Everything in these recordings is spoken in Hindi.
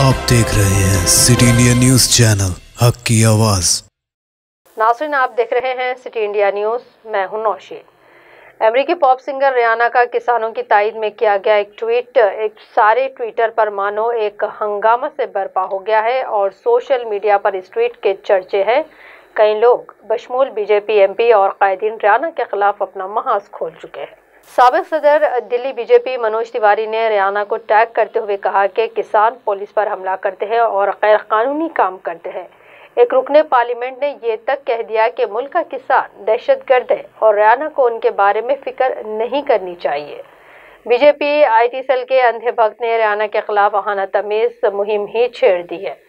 आप देख रहे हैं सिटी इंडिया न्यूज चैनल, हक की आवाज। नाज़रीन, आप देख रहे हैं सिटी इंडिया न्यूज। मैं हूं नौशीन। अमेरिकी पॉप सिंगर रियाना का किसानों की ताईद में किया गया एक ट्वीट एक सारे ट्विटर पर मानो एक हंगामा से बर्पा हो गया है और सोशल मीडिया पर इस ट्वीट के चर्चे हैं। कई लोग बशमूल बीजेपी एमपी और कायदीन रियाना के खिलाफ अपना महाज खोल चुके हैं। साबिक सदर दिल्ली बीजेपी मनोज तिवारी ने रियाना को टैग करते हुए कहा कि किसान पुलिस पर हमला करते हैं और गैर कानूनी काम करते हैं। एक रुकने पार्लियामेंट ने ये तक कह दिया कि मुल्क का किसान दहशतगर्द है और रियाना को उनके बारे में फिक्र नहीं करनी चाहिए। बीजेपी आईटी सेल के अंधे भक्त ने रियाना के खिलाफ आहाना तमीज मुहिम ही छेड़ दी है।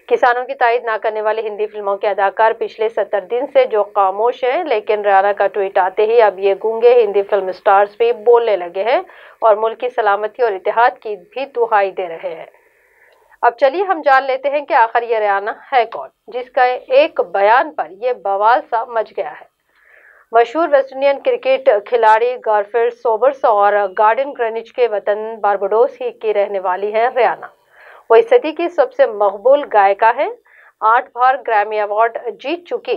किसानों की ताईद ना करने वाले हिंदी फिल्मों के अदाकार पिछले 70 दिन से जो खामोश हैं, लेकिन रियाना का ट्वीट आते ही अब ये गूंगे हिंदी फिल्म स्टार्स भी बोलने लगे हैं और मुल्क की सलामती और इत्तेहाद की भी दुहाई दे रहे हैं। अब चलिए हम जान लेते हैं कि आखिर ये रियाना है कौन, जिसका एक बयान पर यह बवाल सा मच गया है। मशहूर वेस्ट इंडियन क्रिकेट खिलाड़ी गारफील्ड सोबर्स और गार्डन ग्रीनिच के वतन बारबाडोस ही की रहने वाली है रियाना। वो इस सदी की सबसे मकबूल गायिका है। 8 बार ग्रैमी अवार्ड जीत चुकी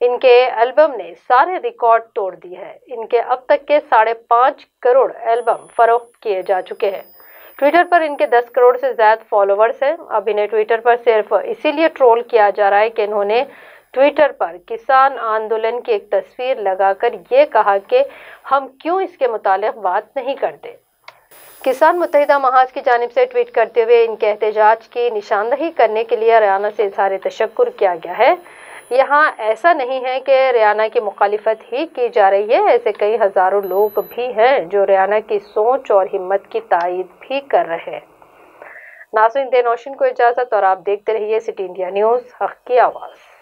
इनके एल्बम ने सारे रिकॉर्ड तोड़ दिए हैं। इनके अब तक के 5.5 करोड़ एल्बम फरोख्त किए जा चुके हैं। ट्विटर पर इनके 10 करोड़ से ज्यादा फॉलोअर्स हैं। अब इन्हें ट्विटर पर सिर्फ इसीलिए ट्रोल किया जा रहा है कि इन्होंने ट्विटर पर किसान आंदोलन की एक तस्वीर लगाकर ये कहा कि हम क्यों इसके मुतालिक बात नहीं करते। किसान मुत्तहिदा महाज की जानिब से ट्वीट करते हुए इनके एहतजाज की निशानदही करने के लिए रियाना से इजहार तशक्कुर किया गया है। यहाँ ऐसा नहीं है कि रियाना की मुखालिफत ही की जा रही है, ऐसे कई हजारों लोग भी हैं जो रियाना की सोच और हिम्मत की तायद भी कर रहे हैं। नाज़रीन, दे नौशीन को इजाज़त और आप देखते रहिए सिटी इंडिया न्यूज़, हक की आवाज़।